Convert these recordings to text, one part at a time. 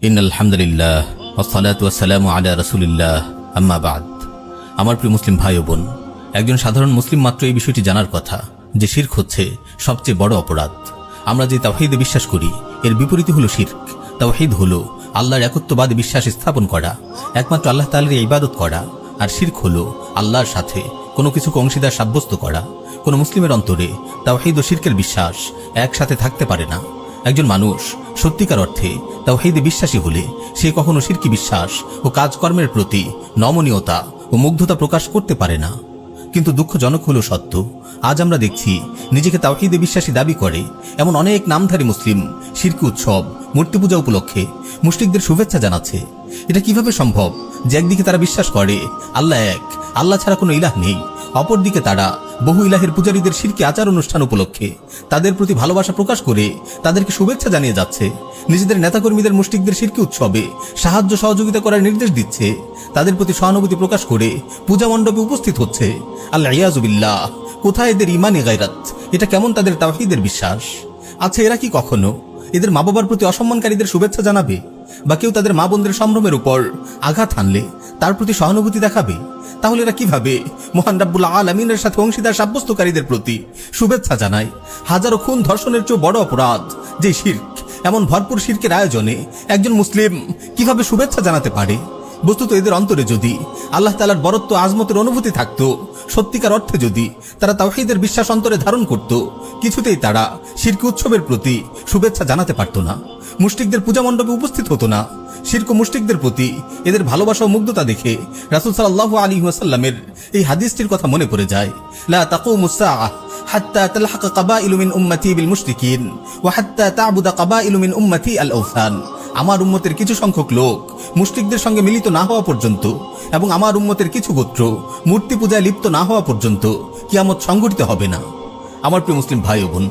ইন্নাল হামদুলিল্লাহ ওয়াসসালাতু ওয়াসসালামু আলা রাসূলিল্লাহ আম্মা বাদ। আমার প্রিয় মুসলিম ভাই ও বোন, একজন সাধারণ মুসলিম মাত্র এই বিষয়টি জানার কথা যে শিরক হচ্ছে সবচেয়ে বড় অপরাধ। আমরা যে তাওহীদে বিশ্বাস করি এর বিপরীত হলো শিরক। তাওহীদ হলো আল্লাহর একত্ববাদে বিশ্বাস স্থাপন করা, একমাত্র আল্লাহ তাআলার ইবাদত করা, আর শিরক হলো আল্লাহর সাথে কোনো কিছুকে অংশীদার সাব্যস্ত করা। কোনো মুসলিমের অন্তরে তাওহীদ ও শিরকের বিশ্বাস একসাথে থাকতে পারে না। একজন মানুষ সত্যিকার অর্থে তাওহীদে বিশ্বাসী হলে সে কখনো শিরকি বিশ্বাস ও কাজকর্মের প্রতি নমনীয়তা ও মুগ্ধতা প্রকাশ করতে পারে না। কিন্তু দুঃখজনক হলো সত্য, আজ আমরা দেখছি নিজেকে তাওহীদে বিশ্বাসী দাবি করে এমন অনেক নামধারী মুসলিম শিরকি উৎসব, মূর্তি পূজা উপলক্ষে মুশরিকদের শুভেচ্ছা জানাচ্ছে। এটা কিভাবে সম্ভব যে একদিকে তারা বিশ্বাস করে আল্লাহ এক, আল্লাহ ছাড়া কোনো ইলাহ নেই, অপরদিকে তারা বহু ইলাহের পূজারীদের শিরকি আচার অনুষ্ঠান উপলক্ষে তাদের প্রতি ভালোবাসা প্রকাশ করে তাদেরকে শুভেচ্ছা জানিয়ে যাচ্ছে, নিজেদের নেতাকর্মীদের মুশরিকদের শিরকি উৎসবে সাহায্য সহযোগিতা করার নির্দেশ দিচ্ছে, তাদের প্রতি সহানুভূতি প্রকাশ করে পূজা মণ্ডপে উপস্থিত হচ্ছে। আল্লাহ ইয়াযু বিল্লাহ, কোথায় এদের ইমানে গায়রাত? এটা কেমন তাদের তাওহীদের বিশ্বাস? আচ্ছা, এরা কি কখনো এদের মা বাবার প্রতি অসম্মানকারীদের শুভেচ্ছা জানাবে? বা কেউ তাদের মা বোনদের সম্ভ্রমের উপর আঘাত হানলে তার প্রতি সহানুভূতি দেখাবে? তাহলে এরা কিভাবে মহান রাব্বুল আলামিনের সাথে অংশীদার সাব্যস্তকারীদের প্রতি শুভেচ্ছা জানায়? হাজারো খুন ধর্ষণের চেয়ে বড় অপরাধ যে শিরক, এমন ভরপুর শিরকের আয়োজনে একজন মুসলিম কিভাবে শুভেচ্ছা জানাতে পারে? বস্তুত এদের অন্তরে যদি আল্লাহ তাআলার বরত্ব আজমতের অনুভূতি থাকতো, সত্যিকার অর্থে যদি তারা তাওহীদের বিশ্বাস অন্তরে ধারণ করত, কিছুতেই তারা শিরকি উৎসবের প্রতি শুভেচ্ছা জানাতে পারত না, মুশরিকদের পূজা মণ্ডপে উপস্থিত হতো না। শিরক ও মুশরিকদের প্রতি এদের ভালোবাসা ও মুগ্ধতা দেখে রাসূল সাল্লাল্লাহু আলাইহি ওয়াসাল্লামের এই হাদিসটির কথা মনে পড়ে যায়। লা তাকুমুস সাআহ হাত্তা তালহাক কাবাইলু মিন উম্মতি বিল মুশরিকিন ওয়া হাত্তা তা'বুদা কাবাইলু মিন উম্মতি আল আওসান। আমার উম্মতের কিছু সংখ্যক লোক মুশরিকদের সঙ্গে মিলিত না হওয়া পর্যন্ত এবং আমার উম্মতের কিছু গোত্র মূর্তি পূজায় লিপ্ত না হওয়া পর্যন্ত কিয়ামত সংঘটিত হবে না। আমার প্রিয় মুসলিম ভাই ও বোন,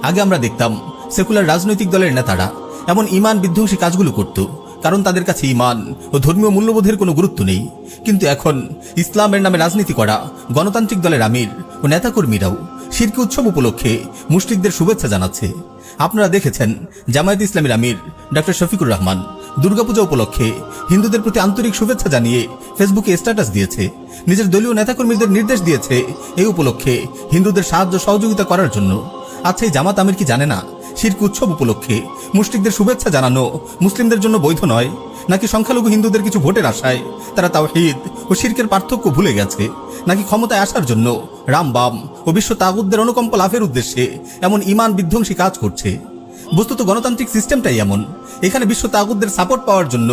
আগে আমরা দেখতাম সেকুলার রাজনৈতিক দলের নেতারা এমন ঈমান বিধ্বংসী কাজগুলো করত কারণ তাদের কাছে ঈমান ও ধর্মীয় মূল্যবোধের কোনো গুরুত্ব নেই। কিন্তু এখন ইসলামের নামে রাজনীতি করা গণতান্ত্রিক দলের আমির ও নেতাকর্মীরাও শিরকি উৎসব উপলক্ষে মুশরিকদের শুভেচ্ছা জানাচ্ছে। আপনারা দেখেছেন জামায়াত ইসলামীর আমির ডক্টর শফিকুর রহমান দুর্গাপূজা উপলক্ষে হিন্দুদের প্রতি আন্তরিক শুভেচ্ছা জানিয়ে ফেসবুকে স্ট্যাটাস দিয়েছে, নিজের দলীয় নেতাকর্মীদের নির্দেশ দিয়েছে এই উপলক্ষে হিন্দুদের সাহায্য সহযোগিতা করার জন্য। আচ্ছা, এই জামাত আমির কি জানে না শিরকি উৎসব উপলক্ষে মুশরিকদের শুভেচ্ছা জানানো মুসলিমদের জন্য বৈধ নয়? নাকি সংখ্যালঘু হিন্দুদের কিছু ভোটের আশায় তারা তাওহীদ ও শিরকের পার্থক্য ভুলে গেছে? নাকি ক্ষমতায় আসার জন্য রামবাম ও বিশ্ব তাগুতদের অনুকম্প লাভের উদ্দেশ্যে এমন ঈমান বিধ্বংসী কাজ করছে? বস্তুত গণতান্ত্রিক সিস্টেমটাই এমন, এখানে বিশ্ব তাগুতদের সাপোর্ট পাওয়ার জন্য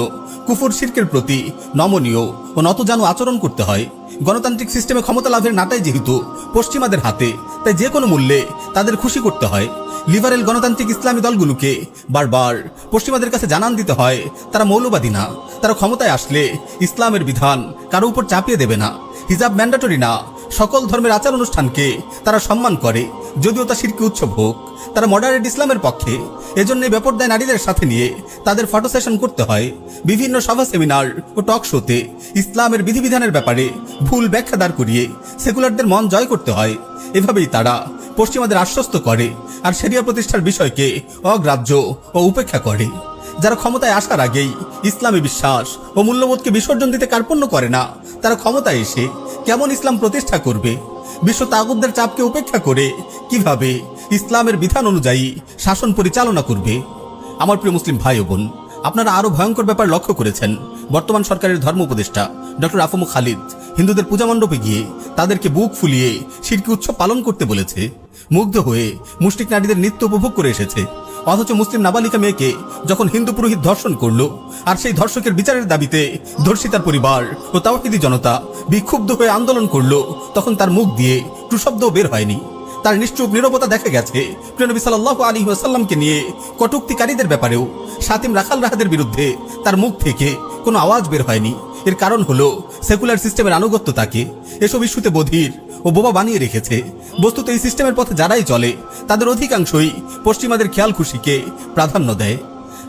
কুফর শিরকের প্রতি নমনীয় ও নতজানু আচরণ করতে হয়। গণতান্ত্রিক সিস্টেমে ক্ষমতা লাভের নাটাই যেহেতু পশ্চিমাদের হাতে, তাই যে কোনো মূল্যে তাদের খুশি করতে হয়। লিবারেল গণতান্ত্রিক ইসলামী দলগুলোকে বারবার পশ্চিমাদের কাছে জানান দিতে হয় তারা মৌলবাদী না, তারা ক্ষমতায় আসলে ইসলামের বিধান কারো উপর চাপিয়ে দেবে না, হিজাব ম্যান্ডেটরি না, সকল ধর্মের আচার অনুষ্ঠানকে তারা সম্মান করে যদিও তা শিরকি উৎসব হোক। তারা মডারেট ইসলামের পক্ষে, এজন্য বেপরদায় নারীদের সাথে নিয়ে তাদের ফটো সেশন করতে হয়। বিভিন্ন সভা সেমিনার ও টক শোতে ইসলামের বিধিবিধানের ব্যাপারে ভুল ব্যাখ্যা দাঁড় করিয়ে সেকুলারদের মন জয় করতে হয়। এভাবেই তারা পশ্চিমাদের আশ্বস্ত করে আর শরিয়া প্রতিষ্ঠার বিষয়কে অগ্রাহ্য ও উপেক্ষা করে। যারা ক্ষমতায় আসার আগেই ইসলামী বিশ্বাস ও মূল্যবোধকে বিসর্জন দিতে কার্পণ্য করে না, তারা ক্ষমতায় এসে কেমন ইসলাম প্রতিষ্ঠা করবে? বিশ্ব তাগুতদের চাপকে উপেক্ষা করে কিভাবে ইসলামের বিধান অনুযায়ী শাসন পরিচালনা করবে? আমার প্রিয় মুসলিম ভাই ও বোন, আপনারা আরো ভয়ঙ্কর ব্যাপার লক্ষ্য করেছেন। বর্তমান সরকারের ধর্ম উপদেষ্টা ডক্টর আফম খালিদ হিন্দুদের পূজা মণ্ডপে গিয়ে তাদেরকে বুক ফুলিয়ে শিরকি উৎসব পালন করতে বলেছে। মুগ্ধ হয়ে মুশরিক নারীদের নৃত্য উপভোগ করে এসেছে। অথচ মুসলিম নাবালিকা মেয়েকে যখন হিন্দু পুরোহিত ধর্ষণ করলো আর সেই ধর্ষকের বিচারের দাবিতে ধর্ষিতার পরিবার ও তাওহীদি জনতা বিক্ষুব্ধ হয়ে আন্দোলন করলো, তখন তার মুখ দিয়ে টু শব্দও বের হয়নি। তার নিশ্চুপ নীরবতা দেখা গেছে প্রিয় নবী সাল্লাল্লাহু আলাইহি ওয়াসাল্লামকে নিয়ে কটূক্তিকারীদের ব্যাপারেও শাতিম রাখাল রাহাদের বিরুদ্ধে তার মুখ থেকে কোনো আওয়াজ বের হয়নি। এর কারণ হলো সেকুলার সিস্টেমের আনুগত্য তাকে এসব ইস্যুতে বধির ও বোবা বানিয়ে রেখেছে। বস্তুত এই সিস্টেমের পথে যারাই চলে তাদের অধিকাংশই পশ্চিমাদের খেয়াল খুশিকে প্রাধান্য দেয়।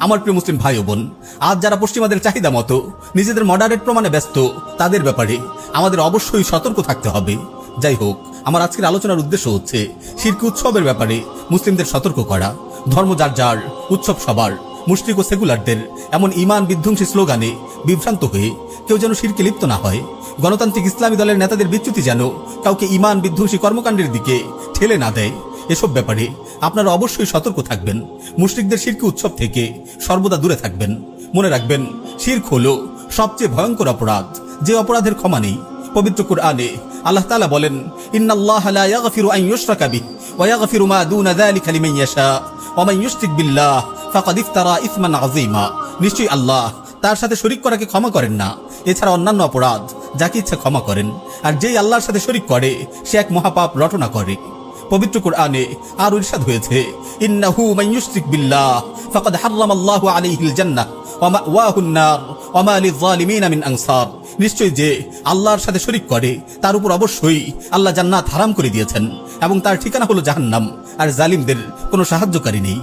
আমার প্রিয় মুসলিম ভাই ও বোন, আজ যারা পশ্চিমাদের চাহিদা মতো নিজেদের মডারেট প্রমাণে ব্যস্ত, তাদের ব্যাপারে আমাদের অবশ্যই সতর্ক থাকতে হবে। যাই হোক, আমার আজকের আলোচনার উদ্দেশ্য হচ্ছে শিরকি উৎসবের ব্যাপারে মুসলিমদের সতর্ক করা। ধর্ম যার যার, উৎসব সবার, মুশরিক ও সেকুলারদের এমন ঈমান বিধ্বংসী স্লোগানে বিভ্রান্ত হয়ে কেউ যেন শিরকে লিপ্ত না হয়। গণতান্ত্রিক ইসলামী দলের নেতাদের বিচ্যুতি যেন কাউকে ঈমান বিধ্বংসী কর্মকাণ্ডের দিকে ঠেলে না দেয়। এসব ব্যাপারে আপনারা অবশ্যই সতর্ক থাকবেন। মুশরিকদের শিরকি উৎসব থেকে সর্বদা দূরে থাকবেন। মনে রাখবেন, শিরক হলো সবচেয়ে ভয়ঙ্কর অপরাধ, যে অপরাধের ক্ষমা নেই। পবিত্র কুরআনে আল্লাহ তাআলা বলেন, ইন্নাল্লাহা লা ইয়াগফিরু আন ইউশরাকা বিহি ওয়া ইয়াগফিরু মা দুনা যালিকা লিমান ইয়াশা ওয়া মান ইউশরিক বিল্লাহ ফাকাদ ইফতারা ইসমান আযীমা। নিশ্চয়ই আল্লাহ তার সাথে শরীক করাকে ক্ষমা করেন না, এছাড়া অন্যান্য অপরাধ যাকে ইচ্ছা ক্ষমা করেন। আর যেই আল্লাহর সাথে শরীক করে সে এক মহাপাপ রটনা করে। পবিত্র কুরআনে আর ইরশাদ হয়েছে, ইন্নাহু মান ইউশরিক বিল্লাহ ফাকাদ হারামাল্লাহু আলাইহিল জান্নাহ ওয়া মাওয়াহুন নার ওয়া মা লিয-যালিমিনা মিন আনসার। নিশ্চয়ই যে আল্লাহর সাথে শরীক করে তার উপর অবশ্যই আল্লাহ জান্নাত হারাম করে দিয়েছেন এবং তার ঠিকানা হলো জাহান্নাম, আর জালিমদের কোনো সাহায্যকারী নেই।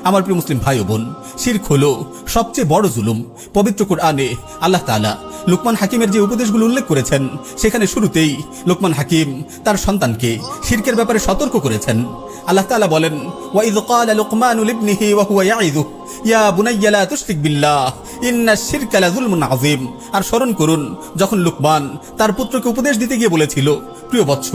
আমার প্রিয় মুসলিম ভাই ও বোন, শিরক হলো সবচেয়ে বড় জুলুম। পবিত্র কুরআনে আল্লাহ তাআলা লুকমান হাকিমের যে উপদেশগুলো উল্লেখ করেছেন, সেখানে শুরুতেই লুকমান হাকিম তার সন্তানকে শিরকের ব্যাপারে সতর্ক করেছেন। আল্লাহ তাআলা বলেন, ওয়া ইয ক্বালা লুকমানু লিবনিহি ওয়া হুয়া ইয়াইযুহু ইয়া বুনাইয়া লা তুশরিক বিল্লাহ ইন্নাশ শিরকা লাযুলমুন আযীম। আর স্মরণ করুন যখন লুকমান তার পুত্রকে উপদেশ দিতে গিয়ে বলেছিল, প্রিয় বৎস,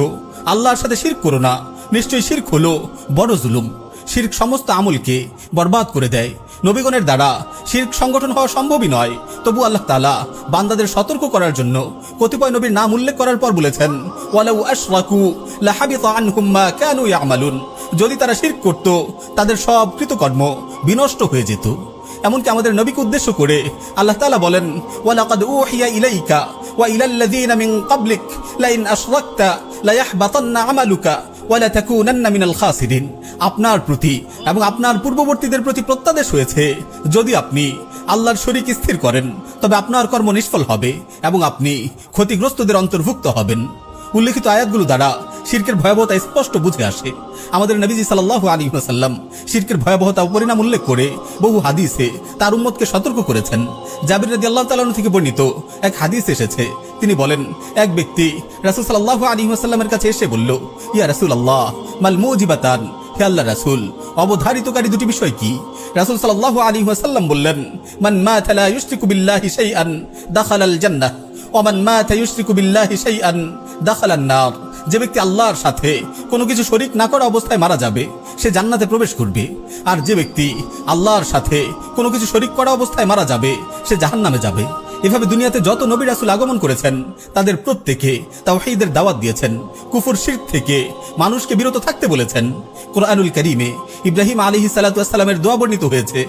আল্লাহর সাথে শিরক করো না, নিশ্চয়ই শিরক হলো বড় জুলুম। শিরক সমস্ত আমলকে বরবাদ করে দেয়। নবীগণের দ্বারা শিরক সংগঠন হওয়া সম্ভবই নয়, তবু আল্লাহ তাআলা বান্দাদের সতর্ক করার জন্য কতিপয় নবীর নাম উল্লেখ করার পর বলেছেন, ওয়ালাউ আশরাকু লাহাবিতা আনহুম মা কানু ইয়ামালুন। যদি তারা শিরক করত তাদের সব কৃতকর্ম বিনষ্ট হয়ে যেত। এমনকি আমাদের নবীকে উদ্দেশ্য করে আল্লাহ তাআলা বলেন, ওয়ালাকাদ উহিয়া ইলাইকা ওয়া ইলাল্লাযীনা মিন ক্বাবলিক লাইন আশরাকতা লায়াহবাতান্না আমালুকা ওয়ালা তাকুনান্না মিনাল খাসিরিন। আপনার প্রতি এবং আপনার পূর্ববর্তীদের প্রতি প্রত্যাদেশ হয়েছে, যদি আপনি আল্লাহর শরীক স্থির করেন তবে আপনার কর্ম নিষ্ফল হবে এবং আপনি ক্ষতিগ্রস্তদের অন্তর্ভুক্ত হবেন। উল্লেখিত আয়াতগুলো দ্বারা শিরকের ভয়াবহতা স্পষ্ট বুঝে আসে। আমাদের নবীজি সাল্লাল্লাহু আলাইহি ওয়াসাল্লাম শিরকের ভয়াবহতা ও পরিণাম উল্লেখ করে বহু হাদিসে তার উম্মতকে সতর্ক করেছেন। জাবির রাদিয়াল্লাহু তাআলা আনহু থেকে বর্ণিত এক হাদিস এসেছে, তিনি বলেন, এক ব্যক্তি রাসূল সাল্লাল্লাহু আলাইহি ওয়াসাল্লামের কাছে এসে বলল, ইয়া রাসূলুল্লাহ মাল মুজিবাতান, হে আল্লাহর রাসূল, অবধারিতকারী দুটি বিষয় কি? রাসূল সাল্লাল্লাহু আলাইহি ওয়াসাল্লাম বললেন, মান মাতা লা ইউশরিকু বিল্লাহি শাইআন দাখালাল জান্নাহ ওয়া মান মাতা ইউশরিকু বিল্লাহি শাইআন দাখালান নার। যে ব্যক্তি আল্লাহর সাথে কোনো কিছু শরীক না করা অবস্থায় মারা যাবে সে জান্নাতে প্রবেশ করবে, আর যে ব্যক্তি আল্লাহর সাথে কোনো কিছু শরীক করা অবস্থায় মারা যাবে সে জাহান্নামে যাবে। এভাবে দুনিয়াতে যত নবী রাসূল আগমন করেছেন তাদের প্রত্যেকে তাওহীদের দাওয়াত দিয়েছেন, কুফর শিরক থেকে মানুষকে বিরত থাকতে বলেছেন। কুরআনুল কারীমে ইব্রাহিম আলাইহিস সালাতু ওয়াস সালামের দোয়া বর্ণিত হয়েছে,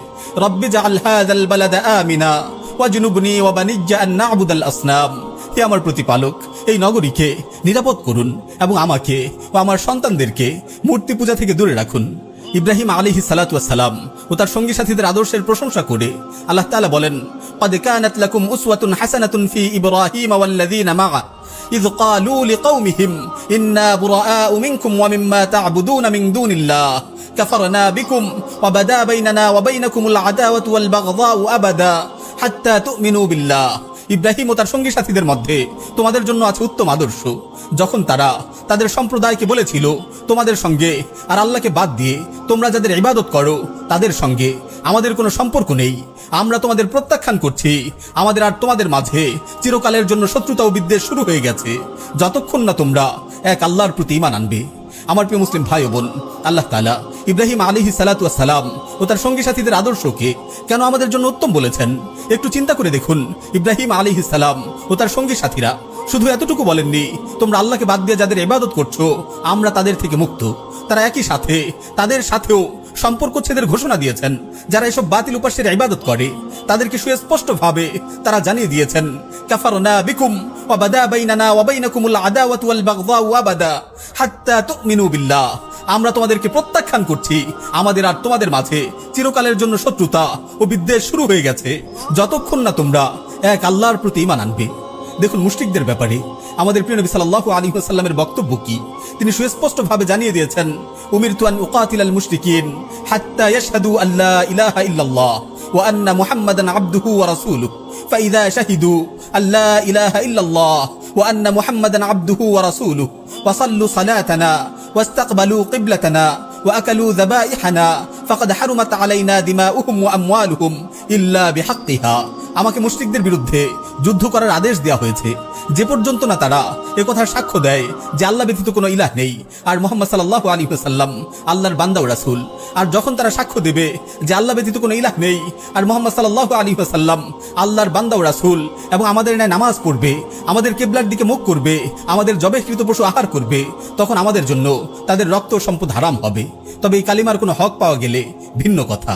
রব্বি জাআল হাযাল বালাদা আমিনা ওয়াজনুবনি ওয়া বানিজ্জা আন না'বুদাল আসনাম। হে আমার প্রতিপালক, এই নগরীকে নিরাপদ করুন এবং আমাকে ও আমার সন্তানদেরকে মূর্তি পূজা থেকে দূরে রাখুন। ইব্রাহিম আলাইহিস সালাতু ওয়াস সালাম ও তার সঙ্গী সাথীদের আদর্শের প্রশংসা করে আল্লাহ তাআলা বলেন, قد كانت لكم أسوة حسنة في إبراهيم والذين معه إذ قالوا لقومهم إنا براء منكم ومما تعبدون من دون الله كفرنا بكم وبدا بيننا وبينكم العداوة والبغضاء أبدا حتى تؤمنوا بالله। ইব্রাহিম ও তার সঙ্গী সাথীদের মধ্যে তোমাদের জন্য আছে উত্তম আদর্শ, যখন তারা তাদের সম্প্রদায়কে বলেছিল, তোমাদের সঙ্গে আর আল্লাহকে বাদ দিয়ে তোমরা যাদের ইবাদত করো তাদের সঙ্গে আমাদের কোনো সম্পর্ক নেই, আমরা তোমাদের প্রত্যাখ্যান করছি, আমাদের আর তোমাদের মাঝে চিরকালের জন্য শত্রুতা ও বিদ্বেষ শুরু হয়ে গেছে, যতক্ষণ না তোমরা এক আল্লাহর প্রতি ঈমান আনবে। আমার প্রিয় মুসলিম ভাই ও বোন, আল্লাহ তাআলা ইব্রাহিম আলাইহিস সালাতু ওয়াস সালাম ও তার সঙ্গী সাথীদের আদর্শকে কেন আমাদের জন্য উত্তম বলেছেন একটু চিন্তা করে দেখুন। ইব্রাহিম আলাইহিস সালাম ও তার সঙ্গী সাথীরা শুধু এতটুকু বলেননি, তোমরা আল্লাহকে বাদ দিয়ে যাদের ইবাদত করছো আমরা তাদের থেকে মুক্ত। তারা একই সাথে তাদের সাথেও সম্পর্ক ছেদের ঘোষণা দিয়েছেন। যারা এসব বাতিল উপাস্যের ইবাদত করে তাদেরকে সুস্পষ্টভাবে তারা জানিয়ে দিয়েছেন, কাফারনা বিকুম ওয়া বাদা বাইনানা ওয়া বাইনাকুমুল আদাওয়াতু ওয়াল বাগদাউ আবাদা হাত্তা তুমিনু বিল্লাহ। আমরা তোমাদেরকে প্রত্যাখ্যান করছি, আমাদের আর তোমাদের মাঝে চিরকালের জন্য শত্রুতা ও বিদ্বেষ শুরু হয়ে গেছে, যতক্ষণ না তোমরা এক আল্লাহর প্রতি ঈমান আনবে। দেখুন মুশরিকদের ব্যাপারে আমাদের প্রিয় নবী সাল্লাল্লাহু আলাইহি ওয়াসাল্লামের বক্তব্য কি। তিনি সুস্পষ্টভাবে জানিয়ে দিয়েছেন, উমিরতু আন উকাতিলাল মুশরিকিন হাত্তা ইয়াশহাদু আল্লা ইলাহা ইল্লাল্লাহ ওয়া আন্না মুহাম্মাদান আবদুহু ওয়া রাসূলুহু ফাইযা শাহিদু আল্লা ইলাহা ইল্লাল্লাহ ওয়া আন্না মুহাম্মাদান আবদুহু ওয়া রাসূলুহু ওয়া সাল্লু সালাতানা ওয়াস্তাকবালু কিবলাতানা ওয়া আকালু যাবাইহানা ফাকাদ হারুমাত আলাইনা দিমাউহুম ওয়া আমওয়ালুহুম ইল্লা বিহাক্কিহা। আমাকে মুশরিকদের বিরুদ্ধে যুদ্ধ করার আদেশ দেওয়া হয়েছে যে পর্যন্ত না তারা একথার সাক্ষ্য দেয় যে আল্লাহ ব্যতীত কোনো ইলাহ নেই আর মুহাম্মদ সাল্লাল্লাহু আলাইহি ওয়াসাল্লাম আল্লাহর বান্দা ও রাসূল। আর যখন তারা সাক্ষ্য দেবে যে আল্লাহ ব্যতীত কোনো ইলাহ নেই আর মুহাম্মদ সাল্লাল্লাহু আলাইহি ওয়াসাল্লাম আল্লাহর বান্দা ও রাসূল এবং আমাদের ন্যায় নামাজ পড়বে, আমাদের কিবলার দিকে মুখ করবে, আমাদের জবেহকৃত পশু আহার করবে, তখন আমাদের জন্য তাদের রক্ত ও সম্পদ হারাম হবে। তবে এই কালিমার কোনো হক পাওয়া গেলে ভিন্ন কথা।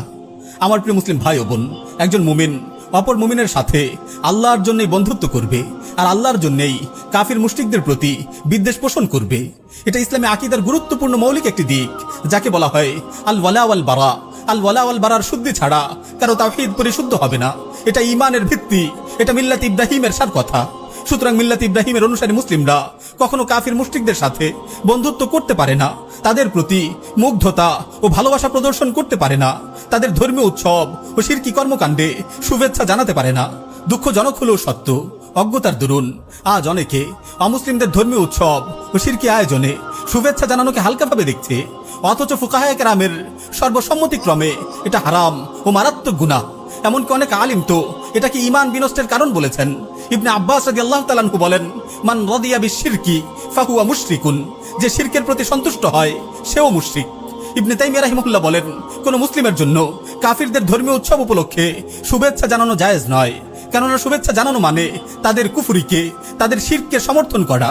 আমার প্রিয় মুসলিম ভাই ও বোন, একজন মুমিন অপর মুমিনের সাথে আল্লাহর জন্যই বন্ধুত্ব করবে আর আল্লাহর জন্যই কাফির মুশরিকদের প্রতি বিদ্বেষ পোষণ করবে। এটা ইসলামে আকীদার গুরুত্বপূর্ণ মৌলিক একটি দিক, যাকে বলা হয় আল ওয়ালা ওয়াল বারা। আল ওয়ালা ওয়াল বারার শুদ্ধি ছাড়া কারো তাওহীদ পরিশুদ্ধ হবে না। এটা ঈমানের ভিত্তি, এটা মিল্লাত ইব্রাহিমের সার কথা। সুতরাং মিল্লাত ইব্রাহিমের অনুসারী মুসলিমরা কখনো কাফির মুশরিকদের সাথে বন্ধুত্ব করতে পারে না, তাদের প্রতি মুগ্ধতা ও ভালোবাসা প্রদর্শন করতে পারে না, তাদের ধর্মীয় উৎসব ও শিরকি কর্মকাণ্ডে শুভেচ্ছা জানাতে পারে না। দুঃখজনক হলেও সত্য, অজ্ঞতার দরুন আজ অনেকে অমুসলিমদের ধর্মীয় উৎসব ও শিরকি আয়োজনে শুভেচ্ছা জানানোকে হালকাভাবে দেখছে, অথচ ফুকাহায়ে কেরামের সর্বসম্মতিক্রমে এটা হারাম ও মারাত্মক গুনাহ। এমনকি অনেক আলিম তো এটাকে ঈমান বিনষ্টের কারণ বলেছেন। ইবনে আব্বাস রাদিয়াল্লাহু তাআলা আনহু বলেন, মান রাদিয়া বিশিরকি ফাহুয়া মুশরিকুন, যে শিরকের প্রতি সন্তুষ্ট হয় সেও মুশরিক। ইবনে তাইমিয়া রাহিমাহুল্লাহ বলেন, কোন মুসলিমের জন্য কাফিরদের ধর্মীয় উৎসব উপলক্ষে শুভেচ্ছা জানানো জায়েজ নয়, কেননা শুভেচ্ছা জানানো মানে তাদের কুফরিকে, তাদের শিরককে সমর্থন করা।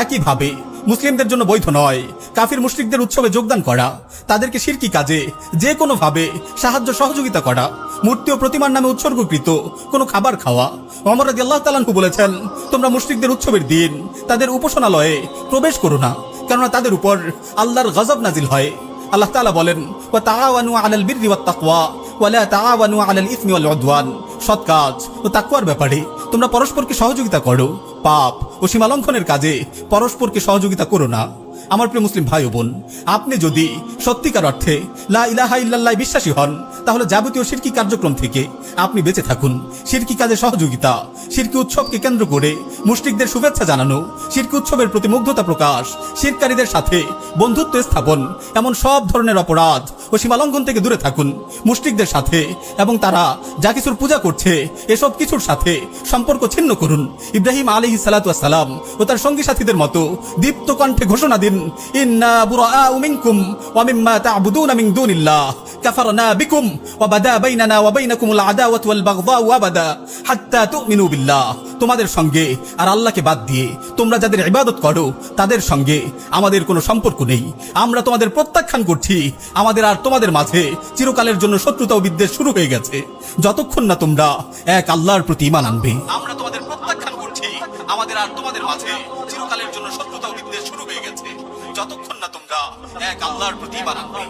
একইভাবে মুসলিমদের জন্য বৈধ নয় কাফির মুশরিকদের উৎসবে যোগদান করা, তাদেরকে শিরকি কাজে যে কোনো ভাবে সাহায্য সহযোগিতা করা, মূর্তি ও প্রতিমার নামে উৎসর্গকৃত কোনো খাবার খাওয়া। ওমর রাদিয়াল্লাহু তাআলা আনহু বলেছেন, তোমরা মুশরিকদের উৎসবের দিন তাদের উপাসনালয়ে প্রবেশ করো না, কেননা তাদের উপর আল্লাহর গজব নাজিল হয়। আল্লাহ তাআলা বলেন, ওয়া তাআওয়ানু আলাল বিররি ওয়াত তাকওয়া ওয়া লা তাআওয়ানু আলাল ইসমি ওয়াল উদওয়ান। সৎ কাজ ও তাকওয়ার ব্যাপারে তোমরা পরস্পরকে সহযোগিতা করো, পাপ ও সীমালঙ্ঘনের কাজে পরস্পরকে সহযোগিতা করো না। আমার প্রিয় মুসলিম ভাই ও বোন, আপনি যদি সত্যিকার অর্থে লা ইলাহা ইল্লাল্লাহ বিশ্বাসী হন, তাহলে যাবতীয় শিরকি কার্যক্রম থেকে আপনি বেঁচে থাকুন। শিরকি কাজে সহযোগিতা, শিরকি উৎসবকে কেন্দ্র করে মুশরিকদের শুভেচ্ছা জানানো, শিরকি উৎসবের প্রতি মুগ্ধতা প্রকাশ, শিরকারীদের সাথে বন্ধুত্ব স্থাপন, এমন সব ধরনের অপরাধ ও সীমালঙ্ঘন থেকে দূরে থাকুন। মুশরিকদের সাথে এবং তারা যা কিছুর পূজা করছে এসব কিছুর সাথে সম্পর্ক ছিন্ন করুন। ইব্রাহিম আলাইহিস সালাতু ওয়াস সালাম ও তার সঙ্গী সাথীদের মতো দীপ্ত কণ্ঠে ঘোষণা দিন, ইন্না বুরাআউ মিনকুম ওয়া মিম্মা তা'বুদুনা মিন দুনিল্লাহ কাফারনা বিকুম ওয়া বাদা বাইনানা ওয়া বাইনাকুমুল আদাওয়াতু ওয়াল বাগদাউ আবাদা হাত্তা তু'মিনু বিল্লাহ। তোমাদের সঙ্গে আর আল্লাহকে বাদ দিয়ে তোমরা যাদের ইবাদত করো তাদের সঙ্গে আমাদের কোনো সম্পর্ক নেই। আমরা তোমাদের প্রত্যাখ্যান করছি। আমাদের আর তোমাদের মাঝে চিরকালের জন্য শত্রুতা ও বিদ্বেষ শুরু হয়ে গেছে, যতক্ষণ না তোমরা এক আল্লাহর প্রতি ঈমান আনবে। আমরা তোমাদের প্রত্যাখ্যান করছি। আমাদের আর তোমাদের মাঝে চিরকালের জন্য শত্রুতা ও বিদ্বেষ শুরু হয়ে গেছে, যতক্ষণ না তোমরা এক আল্লাহর প্রতি ঈমান আনবে।